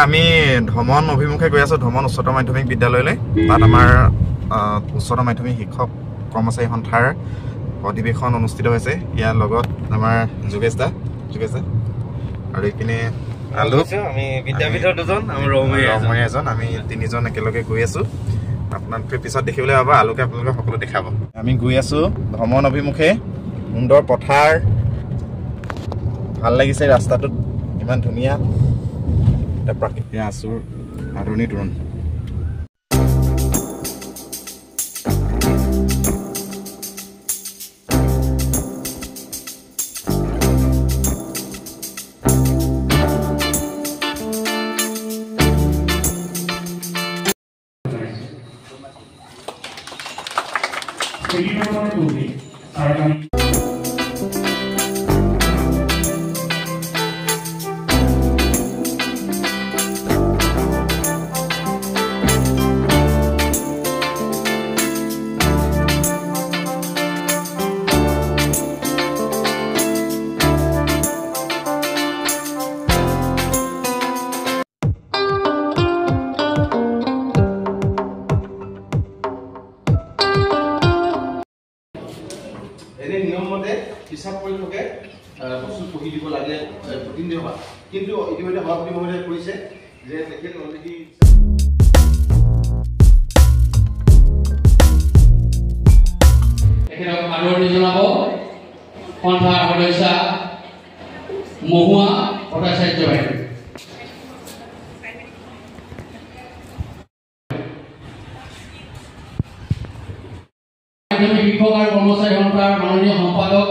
আমি ধমন অভিমুখে গৈ আছো ধমন উচ্চতৰ মাধ্যমিক বিদ্যালয়লৈ তাত আমাৰ উচ্চতৰ মাধ্যমিক শিক্ষক কৰ্মচাৰী সন্থাৰ অধিৱেশন অনুষ্ঠিত হৈছে ইয়াৰ লগত আমাৰ যোগেশ দা আৰু ইপিনে আলোক আমি বিদ্যাপীঠৰ দুজন আৰু ৰমণী এজন আমি তিনিজন একেলগে গৈ আছো আপোনালোকে পিছত দেখিবলৈ পাব আলোকে আপোনালোকে সকলো দেখাব আমি গৈ আছো ধমন অভিমুখে সুন্দৰ পথাৰ ভাল লাগিছে ৰাস্তাটো ইমান ধুনীয়া প্ৰাকৃতিক আচুৰ আধুনিক ড্ৰোন নিয়মমতে হিচাপ কৰি থাকে বস্তু পঢ়ি দিব লাগে প্ৰটিন দিবা কিন্তু ইতিমধ্যে সভাপতি মহোদয়ে কৈছে যে তেখেত অলৰেডি তেখেতক আদৰণি জনাব সন্থাৰ সদস্য মহুৱা ভট্টাচাৰ্য বাইদেউ শিক্ষক আৰু কৰ্মচাৰী সন্থাৰ মাননীয় সম্পাদক